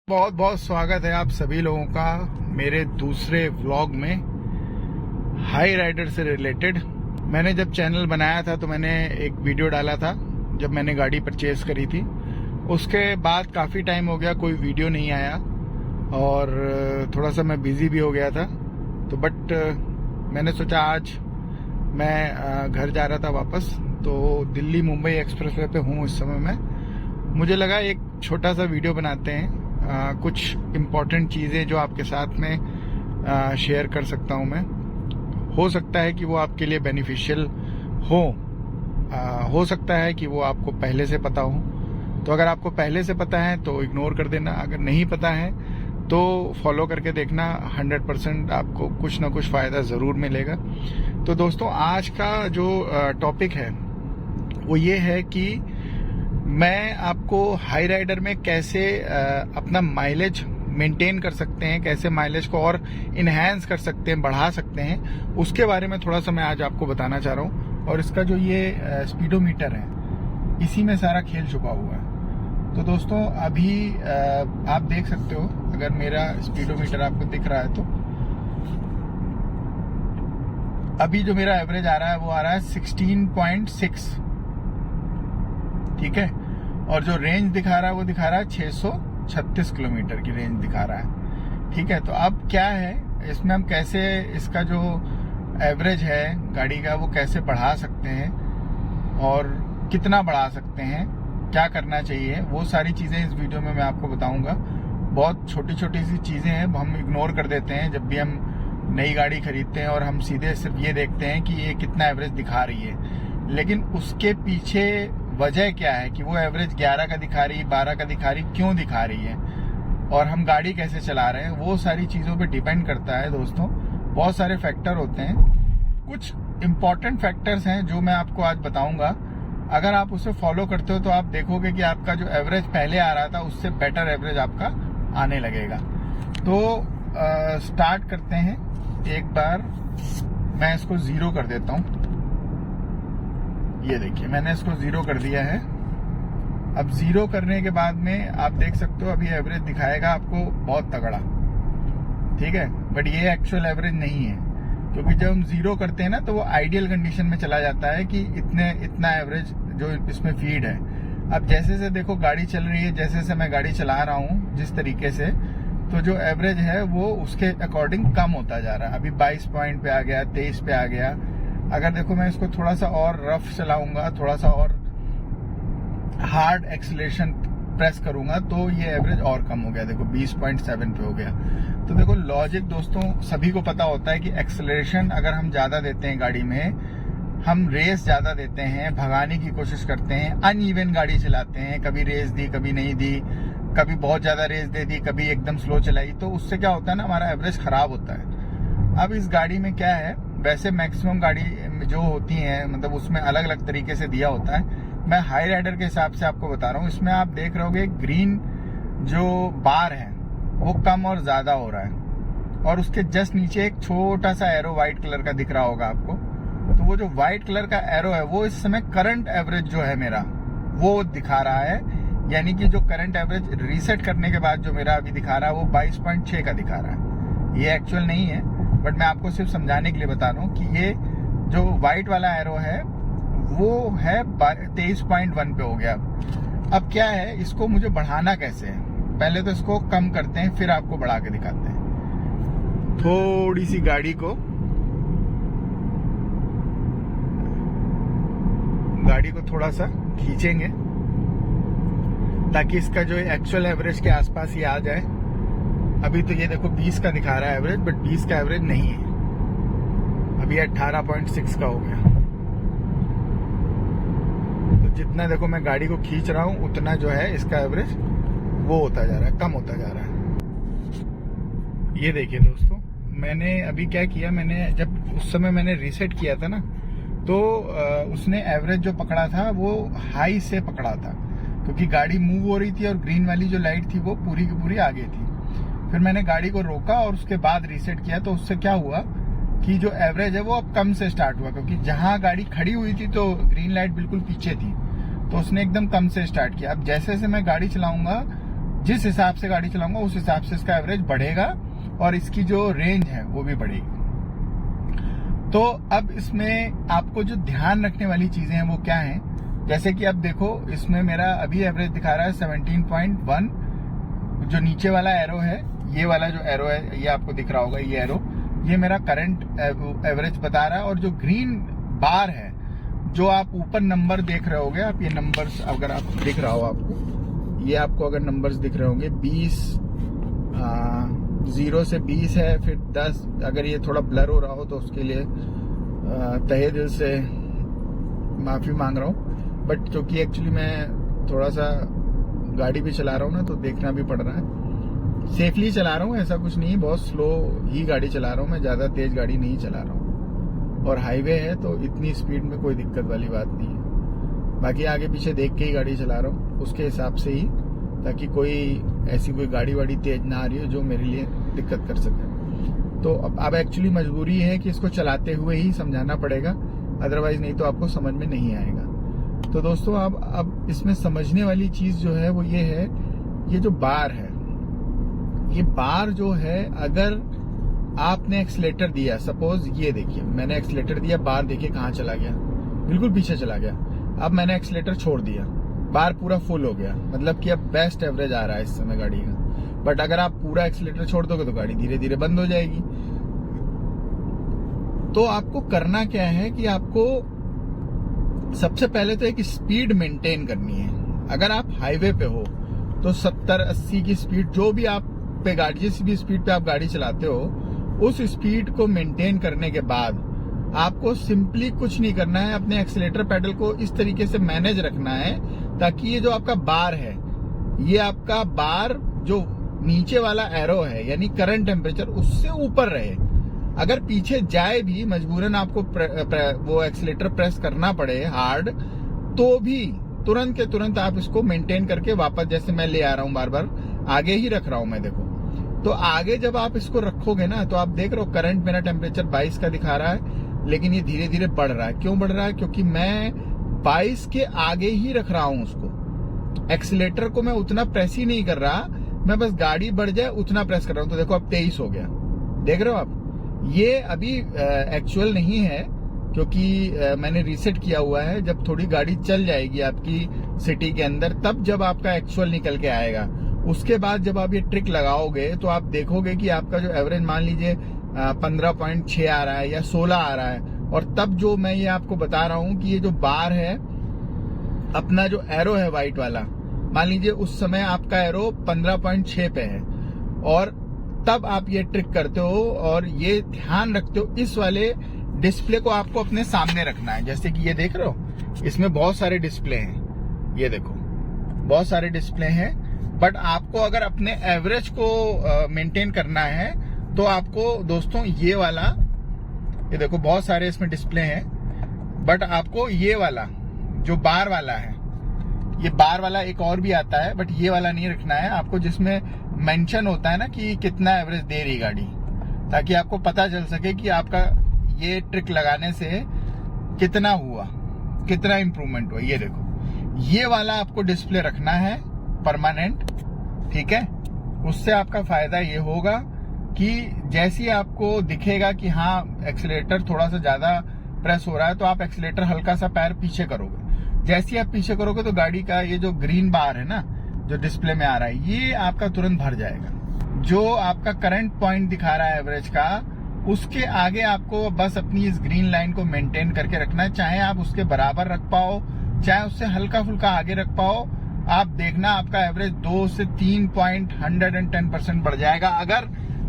बहुत बहुत स्वागत है आप सभी लोगों का मेरे दूसरे व्लॉग में हाई राइडर से रिलेटेड। मैंने जब चैनल बनाया था तो मैंने एक वीडियो डाला था जब मैंने गाड़ी परचेज करी थी। उसके बाद काफ़ी टाइम हो गया, कोई वीडियो नहीं आया और थोड़ा सा मैं बिज़ी भी हो गया था। तो बट मैंने सोचा आज मैं घर जा रहा था वापस, तो दिल्ली मुंबई एक्सप्रेसवे पे हूँ इस समय मैं। मुझे लगा एक छोटा सा वीडियो बनाते हैं, कुछ इम्पोर्टेंट चीज़ें जो आपके साथ में शेयर कर सकता हूं मैं। हो सकता है कि वो आपके लिए बेनिफिशियल हो सकता है कि वो आपको पहले से पता हो। तो अगर आपको पहले से पता है तो इग्नोर कर देना, अगर नहीं पता है तो फॉलो करके देखना। 100% आपको कुछ ना कुछ फ़ायदा ज़रूर मिलेगा। तो दोस्तों, आज का जो टॉपिक है वो ये है कि मैं आपको हाई राइडर में कैसे अपना माइलेज मेंटेन कर सकते हैं, कैसे माइलेज को और इन्हेंस कर सकते हैं, बढ़ा सकते हैं, उसके बारे में थोड़ा सा मैं आज आपको बताना चाह रहा हूँ। और इसका जो ये स्पीडोमीटर है, इसी में सारा खेल छुपा हुआ है। तो दोस्तों, अभी आप देख सकते हो, अगर मेरा स्पीडोमीटर आपको दिख रहा है तो अभी जो मेरा एवरेज आ रहा है वो आ रहा है 16.6, ठीक है। और जो रेंज दिखा रहा है वो दिखा रहा है 636 किलोमीटर की रेंज दिखा रहा है, ठीक है। तो अब क्या है इसमें, हम कैसे इसका जो एवरेज है गाड़ी का वो कैसे बढ़ा सकते हैं और कितना बढ़ा सकते हैं, क्या करना चाहिए, वो सारी चीज़ें इस वीडियो में मैं आपको बताऊंगा। बहुत छोटी छोटी सी चीज़ें हैं, हम इग्नोर कर देते हैं जब भी हम नई गाड़ी खरीदते हैं और हम सीधे सिर्फ ये देखते हैं कि ये कितना एवरेज दिखा रही है। लेकिन उसके पीछे वजह क्या है कि वो एवरेज 11 का दिखा रही है, 12 का दिखा रही, क्यों दिखा रही है, और हम गाड़ी कैसे चला रहे हैं, वो सारी चीज़ों पे डिपेंड करता है दोस्तों। बहुत सारे फैक्टर होते हैं, कुछ इम्पॉर्टेंट फैक्टर्स हैं जो मैं आपको आज बताऊंगा। अगर आप उसे फॉलो करते हो तो आप देखोगे कि आपका जो एवरेज पहले आ रहा था उससे बेटर एवरेज आपका आने लगेगा। तो स्टार्ट करते हैं। एक बार मैं इसको 0 कर देता हूँ। ये देखिए, मैंने इसको 0 कर दिया है। अब 0 करने के बाद में आप देख सकते हो अभी एवरेज दिखाएगा आपको बहुत तगड़ा, ठीक है। बट ये एक्चुअल एवरेज नहीं है, क्योंकि जब हम 0 करते हैं ना तो वो आइडियल कंडीशन में चला जाता है कि इतना एवरेज जो इसमें फीड है। अब जैसे से देखो गाड़ी चल रही है, जैसे से मैं गाड़ी चला रहा हूँ जिस तरीके से, तो जो एवरेज है वो उसके अकॉर्डिंग कम होता जा रहा है। अभी 22 पॉइंट पे आ गया, 23 पे आ गया। अगर देखो मैं इसको थोड़ा सा और रफ चलाऊंगा, थोड़ा सा और हार्ड एक्सीलरेशन प्रेस करूंगा तो ये एवरेज और कम हो गया। देखो 20.7 पे हो गया। तो देखो लॉजिक दोस्तों सभी को पता होता है कि एक्सीलरेशन अगर हम ज्यादा देते हैं गाड़ी में, हम रेस ज्यादा देते हैं, भगाने की कोशिश करते हैं, अनइवन गाड़ी चलाते हैं, कभी रेस दी कभी नहीं दी, कभी बहुत ज्यादा रेस दे दी, कभी एकदम स्लो चलाई, तो उससे क्या होता है ना, हमारा एवरेज खराब होता है। अब इस गाड़ी में क्या है, वैसे मैक्सिमम गाड़ी जो होती हैं मतलब उसमें अलग अलग तरीके से दिया होता है। मैं हाई राइडर के हिसाब से आपको बता रहा हूँ। इसमें आप देख रहे होगे ग्रीन जो बार है वो कम और ज्यादा हो रहा है, और उसके जस्ट नीचे एक छोटा सा एरो व्हाइट कलर का दिख रहा होगा आपको। तो वो जो व्हाइट कलर का एरो है वो इस समय करंट एवरेज जो है मेरा वो दिखा रहा है, यानी कि जो करंट एवरेज रीसेट करने के बाद जो मेरा अभी दिखा रहा है वो 22.6 का दिखा रहा है। ये एक्चुअल नहीं है, बट मैं आपको सिर्फ समझाने के लिए बता रहा हूँ कि ये जो व्हाइट वाला एरो है वो है 23.1 पे हो गया। अब क्या है, इसको मुझे बढ़ाना कैसे है, पहले तो इसको कम करते हैं फिर आपको बढ़ा के दिखाते हैं। थोड़ी सी गाड़ी को थोड़ा सा खींचेंगे ताकि इसका जो एक्चुअल एवरेज के आसपास ही आ जाए। अभी तो ये देखो 20 का दिखा रहा है एवरेज, बट 20 का एवरेज नहीं है, अभी 18.6 का हो गया। तो जितना देखो मैं गाड़ी को खींच रहा हूं उतना जो है इसका एवरेज वो होता जा रहा है, कम होता जा रहा है। ये देखिए दोस्तों, मैंने अभी क्या किया, मैंने जब उस समय मैंने रीसेट किया था ना तो उसने एवरेज जो पकड़ा था वो हाई से पकड़ा था, क्योंकि गाड़ी मूव हो रही थी और ग्रीन वाली जो लाइट थी वो पूरी की पूरी आगे थी। फिर मैंने गाड़ी को रोका और उसके बाद रीसेट किया, तो उससे क्या हुआ कि जो एवरेज है वो अब कम से स्टार्ट हुआ, क्योंकि जहां गाड़ी खड़ी हुई थी तो ग्रीन लाइट बिल्कुल पीछे थी, तो उसने एकदम कम से स्टार्ट किया। अब जैसे जैसे मैं गाड़ी चलाऊंगा जिस हिसाब से गाड़ी चलाऊंगा उस हिसाब से इसका एवरेज बढ़ेगा और इसकी जो रेंज है वो भी बढ़ेगी। तो अब इसमें आपको जो ध्यान रखने वाली चीजें हैं वो क्या हैं, जैसे कि अब देखो इसमें मेरा अभी एवरेज दिखा रहा है 17.1। जो नीचे वाला एरो है, ये वाला जो एरो है, ये आपको दिख रहा होगा, ये एरो, ये मेरा करंट एवरेज बता रहा है। और जो ग्रीन बार है, जो आप ऊपर नंबर देख रहे होगे, आप ये नंबर्स अगर आप दिख रहा हो आपको, ये आपको अगर नंबर्स दिख रहे होंगे 20, 0 से 20 है, फिर 10। अगर ये थोड़ा ब्लर हो रहा हो तो उसके लिए तहे दिल से माफी मांग रहा हूँ। बट क्योंकि एक्चुअली मैं थोड़ा सा गाड़ी भी चला रहा हूँ ना, तो देखना भी पड़ रहा है। सेफली चला रहा हूँ, ऐसा कुछ नहीं, बहुत स्लो ही गाड़ी चला रहा हूँ मैं, ज्यादा तेज गाड़ी नहीं चला रहा हूँ। और हाईवे है तो इतनी स्पीड में कोई दिक्कत वाली बात नहीं है। बाकी आगे पीछे देख के ही गाड़ी चला रहा हूँ, उसके हिसाब से ही, ताकि कोई ऐसी कोई गाड़ी वाड़ी तेज ना आ रही हो जो मेरे लिए दिक्कत कर सके। तो अब एक्चुअली मजबूरी है कि इसको चलाते हुए ही समझाना पड़ेगा, अदरवाइज नहीं तो आपको समझ में नहीं आएगा। तो दोस्तों अब इसमें समझने वाली चीज जो है वो ये है, ये जो बार है, ये बार जो है, अगर आपने एक्सीलेटर दिया, सपोज ये देखिए मैंने एक्सीलेटर दिया, बार देखिए कहाँ चला गया, बिल्कुल पीछे चला गया। अब मैंने एक्सीलेटर छोड़ दिया, बार पूरा फुल हो गया, मतलब कि अब बेस्ट एवरेज आ रहा है इस समय गाड़ी का। बट अगर आप पूरा एक्सीलेटर छोड़ दोगे तो गाड़ी धीरे धीरे बंद हो जाएगी। तो आपको करना क्या है कि आपको सबसे पहले तो एक स्पीड मेंटेन करनी है। अगर आप हाईवे पे हो तो 70-80 की स्पीड, जो भी आप पे गाड़ी, जिस भी स्पीड पे आप गाड़ी चलाते हो, उस स्पीड को मेंटेन करने के बाद आपको सिंपली कुछ नहीं करना है, अपने एक्सीलेटर पेडल को इस तरीके से मैनेज रखना है ताकि ये जो आपका बार है, ये आपका बार जो नीचे वाला एरो है यानी करंट टेम्परेचर, उससे ऊपर रहे। अगर पीछे जाए भी, मजबूरन आपको वो एक्सीलेटर प्रेस करना पड़े हार्ड, तो भी तुरंत के तुरंत आप इसको मेंटेन करके वापस, जैसे मैं ले आ रहा हूं बार बार, आगे ही रख रहा हूं मैं, देखो। तो आगे जब आप इसको रखोगे ना, तो आप देख रहे हो करंट मेरा टेम्परेचर 22 का दिखा रहा है, लेकिन ये धीरे धीरे बढ़ रहा है। क्यों बढ़ रहा है? क्योंकि मैं 22 के आगे ही रख रहा हूं उसको। एक्सीलेटर को मैं उतना प्रेस ही नहीं कर रहा, मैं बस गाड़ी बढ़ जाए उतना प्रेस कर रहा हूं। तो देखो अब 23 हो गया, देख रहे हो आप। ये अभी एक्चुअल नहीं है, क्योंकि मैंने रीसेट किया हुआ है। जब थोड़ी गाड़ी चल जाएगी आपकी सिटी के अंदर, तब जब आपका एक्चुअल निकल के आएगा, उसके बाद जब आप ये ट्रिक लगाओगे तो आप देखोगे कि आपका जो एवरेज मान लीजिए 15.6 आ रहा है या 16 आ रहा है। और तब जो मैं ये आपको बता रहा हूं कि ये जो बार है, अपना जो एरो है व्हाइट वाला, मान लीजिए उस समय आपका एरो 15.6 पे है, और तब आप ये ट्रिक करते हो और ये ध्यान रखते हो, इस वाले डिस्प्ले को आपको अपने सामने रखना है। जैसे कि ये देख रहे हो, इसमें बहुत सारे डिस्प्ले हैं, ये देखो बहुत सारे डिस्प्ले हैं। बट आपको अगर अपने एवरेज को मेंटेन करना है तो आपको दोस्तों ये वाला, ये देखो बहुत सारे इसमें डिस्प्ले हैं, बट आपको ये वाला जो बार वाला है, ये बार वाला एक और भी आता है, बट ये वाला नहीं रखना है आपको, जिसमें मेंशन होता है ना कि कितना एवरेज दे रही गाड़ी, ताकि आपको पता चल सके कि आपका ये ट्रिक लगाने से कितना हुआ, कितना इंप्रूवमेंट हुआ। ये देखो, ये वाला आपको डिस्प्ले रखना है परमानेंट, ठीक है। उससे आपका फायदा ये होगा कि जैसे ही आपको दिखेगा कि हाँ एक्सीलेटर थोड़ा सा ज्यादा प्रेस हो रहा है, तो आप एक्सीलेटर हल्का सा पैर पीछे करोगे। जैसे ही आप पीछे करोगे तो गाड़ी का ये जो ग्रीन बार है ना, जो डिस्प्ले में आ रहा है, ये आपका तुरंत भर जाएगा। जो आपका करंट पॉइंट दिखा रहा है एवरेज का, उसके आगे आपको बस अपनी इस ग्रीन लाइन को मेंटेन करके रखना है। चाहे आप उसके बराबर रख पाओ, चाहे उससे हल्का फुल्का आगे रख पाओ, आप देखना आपका एवरेज 2 से 3.110% बढ़ जाएगा। अगर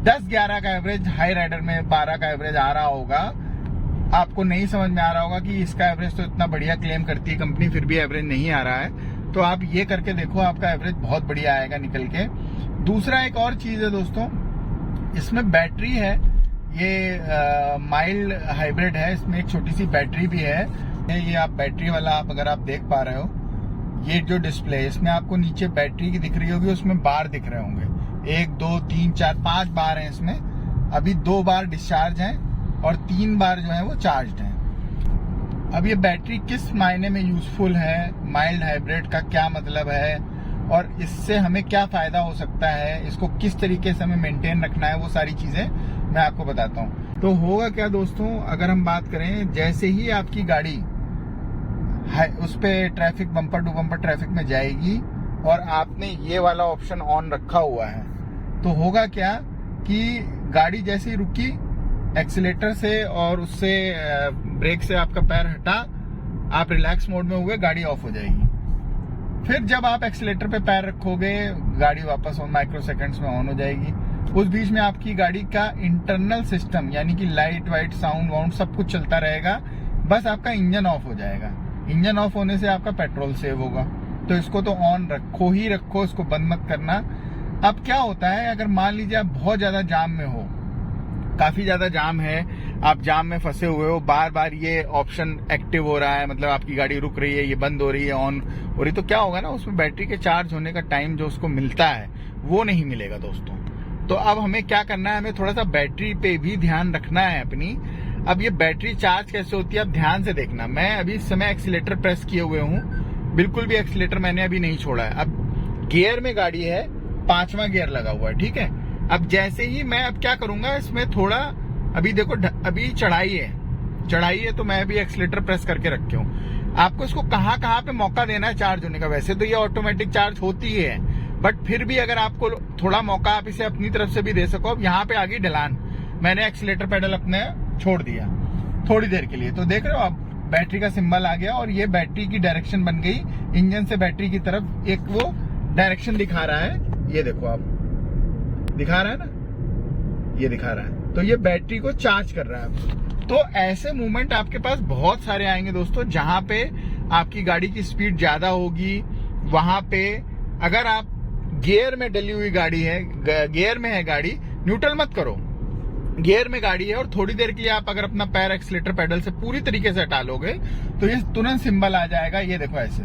10-11 का एवरेज हाई राइडर में 12 का एवरेज आ रहा होगा, आपको नहीं समझ में आ रहा होगा कि इसका एवरेज तो इतना बढ़िया क्लेम करती है कंपनी, फिर भी एवरेज नहीं आ रहा है, तो आप ये करके देखो, आपका एवरेज बहुत बढ़िया आएगा निकल के। दूसरा एक और चीज है दोस्तों, इसमें बैटरी है, ये माइल्ड हाइब्रिड है, इसमें एक छोटी सी बैटरी भी है। ये आप बैटरी वाला, आप अगर आप देख पा रहे हो, ये जो डिस्प्ले है इसमें आपको नीचे बैटरी की दिख रही होगी, उसमें बार दिख रहे होंगे, 1 2 3 4 5 बार हैं इसमें। अभी 2 बार डिस्चार्ज हैं और 3 बार जो है वो चार्ज हैं। अब ये बैटरी किस मायने में यूजफुल है, माइल्ड हाइब्रिड का क्या मतलब है, और इससे हमें क्या फायदा हो सकता है, इसको किस तरीके से हमें मेंटेन रखना है, वो सारी चीजें मैं आपको बताता हूँ। तो होगा क्या दोस्तों, अगर हम बात करें, जैसे ही आपकी गाड़ी उस पे traffic, bumper to bumper traffic में जाएगी और आपने ये वाला ऑप्शन ऑन रखा हुआ है, तो होगा क्या कि गाड़ी जैसे ही रुकी, एक्सीलेटर से और उससे ब्रेक से आपका पैर हटा, आप रिलैक्स मोड में हुए, गाड़ी ऑफ हो जाएगी। फिर जब आप एक्सीलेटर पे पैर रखोगे, गाड़ी वापस माइक्रो सेकंड्स में ऑन हो जाएगी। उस बीच में आपकी गाड़ी का इंटरनल सिस्टम यानी कि लाइट वाइट, साउंड वाउंड सब कुछ चलता रहेगा, बस आपका इंजन ऑफ हो जाएगा। इंजन ऑफ होने से आपका पेट्रोल सेव होगा। तो इसको तो ऑन रखो ही रखो, इसको बंद मत करना। अब क्या होता है, अगर मान लीजिए आप बहुत ज्यादा जाम में हो, काफी ज्यादा जाम है, आप जाम में फंसे हुए हो, बार बार ये ऑप्शन एक्टिव हो रहा है, मतलब आपकी गाड़ी रुक रही है, ये बंद हो रही है, ऑन हो रही, तो क्या होगा ना, उसमें बैटरी के चार्ज होने का टाइम जो उसको मिलता है वो नहीं मिलेगा दोस्तों। तो अब हमें क्या करना है, हमें थोड़ा सा बैटरी पे भी ध्यान रखना है अपनी। अब ये बैटरी चार्ज कैसे होती है, अब ध्यान से देखना। मैं अभी इस समय एक्सीलेटर प्रेस किए हुए हूँ, बिल्कुल भी एक्सीलेटर मैंने अभी नहीं छोड़ा है। अब गियर में गाड़ी है, 5वां गियर लगा हुआ है, ठीक है। अब जैसे ही मैं अब क्या करूंगा, इसमें थोड़ा, अभी देखो अभी चढ़ाई है तो मैं अभी एक्सीलेटर प्रेस करके रखे हूँ। आपको इसको कहाँ पे मौका देना है चार्ज होने का। वैसे तो ये ऑटोमेटिक चार्ज होती है, बट फिर भी अगर आपको थोड़ा मौका, आप इसे अपनी तरफ से भी दे सको। अब यहाँ पे आ गई ढलान, मैंने एक्सीलेटर पेडल अपने छोड़ दिया थोड़ी देर के लिए, तो देख रहे हो आप, बैटरी का सिंबल आ गया और ये बैटरी की डायरेक्शन बन गई। इंजन से बैटरी की तरफ एक वो डायरेक्शन दिखा रहा है, ये देखो आप, दिखा रहा है ना, ये दिखा रहा है। तो ये बैटरी को चार्ज कर रहा है। तो ऐसे मूवमेंट आपके पास बहुत सारे आएंगे दोस्तों, जहां पे आपकी गाड़ी की स्पीड ज्यादा होगी। वहां पे अगर आप गियर में डली हुई गाड़ी है, गियर में है गाड़ी, न्यूट्रल मत करो, गियर में गाड़ी है और थोड़ी देर के लिए आप अगर अपना पैर एक्सीलेटर पेडल से पूरी तरीके से हटा लोगे तो ये तुरंत सिंबल आ जाएगा। ये देखो ऐसे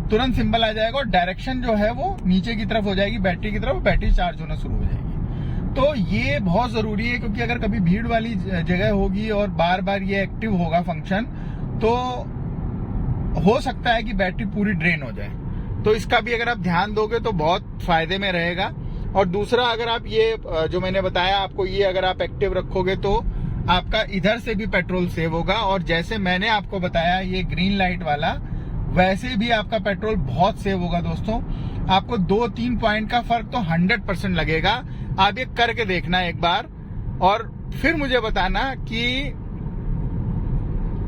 तुरंत सिंबल आ जाएगा और डायरेक्शन जो है वो नीचे की तरफ हो जाएगी, बैटरी की तरफ, बैटरी चार्ज होना शुरू हो जाएगी। तो ये बहुत जरूरी है, क्योंकि अगर कभी भीड़ वाली जगह होगी और बार बार ये एक्टिव होगा फंक्शन, तो हो सकता है कि बैटरी पूरी ड्रेन हो जाए। तो इसका भी अगर आप ध्यान दोगे तो बहुत फायदे में रहेगा। और दूसरा, अगर आप ये जो मैंने बताया आपको, ये अगर आप एक्टिव रखोगे तो आपका इधर से भी पेट्रोल सेव होगा। और जैसे मैंने आपको बताया ये ग्रीन लाइट वाला, वैसे भी आपका पेट्रोल बहुत सेव होगा दोस्तों। आपको 2-3 पॉइंट का फर्क तो 100% लगेगा। आप ये करके देखना एक बार और फिर मुझे बताना कि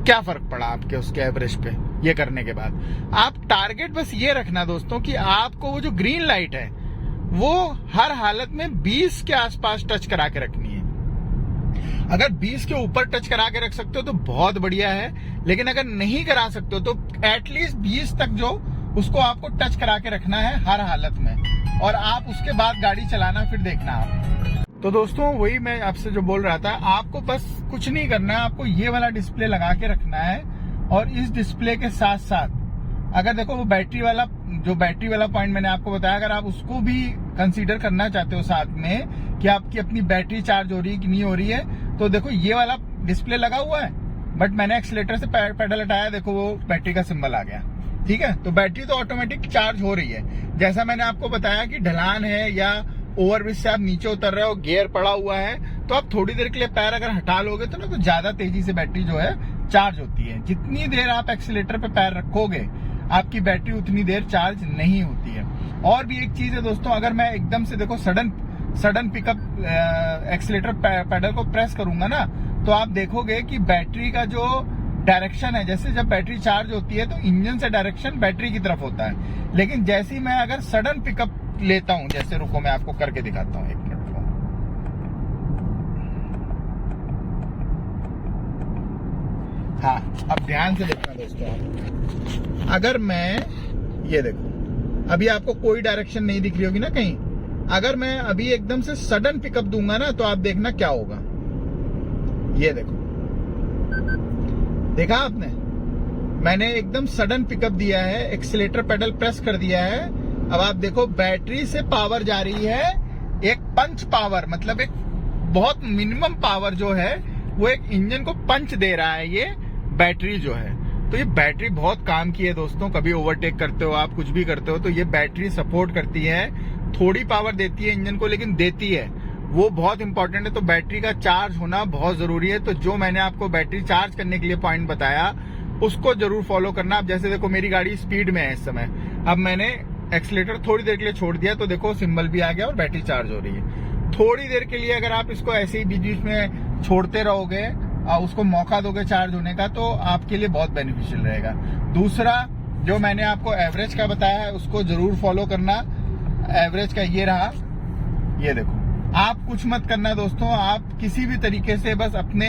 क्या फर्क पड़ा आपके उसके एवरेज पे ये करने के बाद। आप टारगेट बस ये रखना दोस्तों कि आपको वो जो ग्रीन लाइट है वो हर हालत में 20 के आसपास टच करा के रखनी है। अगर 20 के ऊपर टच करा के रख सकते हो तो बहुत बढ़िया है, लेकिन अगर नहीं करा सकते हो तो एटलीस्ट 20 तक जो उसको आपको टच करा के रखना है हर हालत में। और आप उसके बाद गाड़ी चलाना फिर देखना आप। तो दोस्तों वही मैं आपसे जो बोल रहा था, आपको बस कुछ नहीं करना है, आपको ये वाला डिस्प्ले लगा के रखना है। और इस डिस्प्ले के साथ साथ अगर देखो वो बैटरी वाला पॉइंट मैंने आपको बताया, अगर आप उसको भी कंसीडर करना चाहते हो साथ में कि आपकी अपनी बैटरी चार्ज हो रही है कि नहीं हो रही है, तो देखो ये वाला डिस्प्ले लगा हुआ है, बट मैंने एक्सीलेटर से पेडल हटाया, देखो वो बैटरी का सिंबल आ गया। ठीक है, तो बैटरी तो ऑटोमेटिक चार्ज हो रही है। जैसा मैंने आपको बताया कि ढलान है या ओवरब्रिज से आप नीचे उतर रहे हो, गियर पड़ा हुआ है, तो आप थोड़ी देर के लिए पैर अगर हटा लोगे तो ना, तो ज्यादा तेजी से बैटरी जो है चार्ज होती है। जितनी देर आप एक्सीलेटर पे पैर रखोगे आपकी बैटरी उतनी देर चार्ज नहीं होती है। और भी एक चीज है दोस्तों, अगर मैं एकदम से देखो सडन पिकअप एक्सीलेटर पेडल को प्रेस करूंगा ना, तो आप देखोगे कि बैटरी का जो डायरेक्शन है, जैसे जब बैटरी चार्ज होती है तो इंजन से डायरेक्शन बैटरी की तरफ होता है, लेकिन जैसे ही मैं अगर सडन पिकअप लेता हूं, जैसे रुको मैं आपको करके दिखाता हूं, 1 मिनट रुको। हाँ, अब ध्यान से देखना दोस्तों, अगर मैं ये देखो, अभी आपको कोई डायरेक्शन नहीं दिख रही होगी ना कहीं, अगर मैं अभी एकदम से सडन पिकअप दूंगा ना, तो आप देखना क्या होगा। ये देखो, देखा आपने, मैंने एकदम सडन पिकअप दिया है, एक्सीलेटर पेडल प्रेस कर दिया है। अब आप देखो बैटरी से पावर जा रही है, एक पंच पावर, मतलब एक बहुत मिनिमम पावर जो है वो एक इंजन को पंच दे रहा है ये बैटरी जो है। तो ये बैटरी बहुत काम की है दोस्तों। कभी ओवरटेक करते हो आप, कुछ भी करते हो, तो ये बैटरी सपोर्ट करती है। थोड़ी पावर देती है इंजन को, लेकिन देती है, वो बहुत इंपॉर्टेंट है। तो बैटरी का चार्ज होना बहुत जरूरी है। तो जो मैंने आपको बैटरी चार्ज करने के लिए पॉइंट बताया, उसको जरूर फॉलो करना। अब जैसे देखो मेरी गाड़ी स्पीड में है इस समय, अब मैंने एक्सीलेटर थोड़ी देर के लिए छोड़ दिया तो देखो सिंबल भी आ गया और बैटरी चार्ज हो रही है। थोड़ी देर के लिए अगर आप इसको ऐसे ही बीच बीच में छोड़ते रहोगे, उसको मौका दोगे चार्ज होने का, तो आपके लिए बहुत बेनिफिशियल रहेगा। दूसरा, जो मैंने आपको एवरेज का बताया है उसको जरूर फॉलो करना। एवरेज का ये रहा, ये देखो। आप कुछ मत करना दोस्तों, आप किसी भी तरीके से बस अपने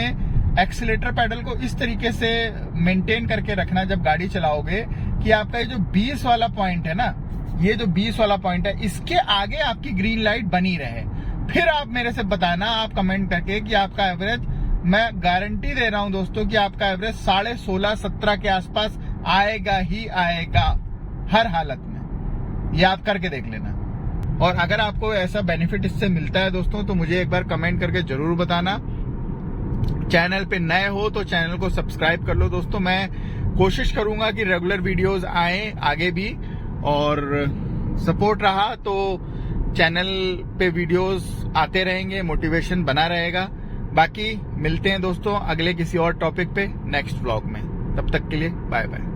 एक्सीलेटर पैडल को इस तरीके से मेंटेन करके रखना जब गाड़ी चलाओगे, कि आपका ये जो 20 वाला पॉइंट है ना, ये जो 20 वाला पॉइंट है, इसके आगे आपकी ग्रीन लाइट बनी रहे। फिर आप मेरे से बताना, आप कमेंट करके, कि आपका एवरेज, मैं गारंटी दे रहा हूं दोस्तों कि आपका एवरेज 16.5-17 के आसपास आएगा ही आएगा, हर हालत में। ये आप करके देख लेना। और अगर आपको ऐसा बेनिफिट इससे मिलता है दोस्तों, तो मुझे एक बार कमेंट करके जरूर बताना। चैनल पे नए हो तो चैनल को सब्सक्राइब कर लो दोस्तों। मैं कोशिश करूंगा कि रेगुलर वीडियोस आए आगे भी, और सपोर्ट रहा तो चैनल पे वीडियोस आते रहेंगे, मोटिवेशन बना रहेगा। बाकी मिलते हैं दोस्तों अगले किसी और टॉपिक पे नेक्स्ट व्लॉग में। तब तक के लिए बाय बाय।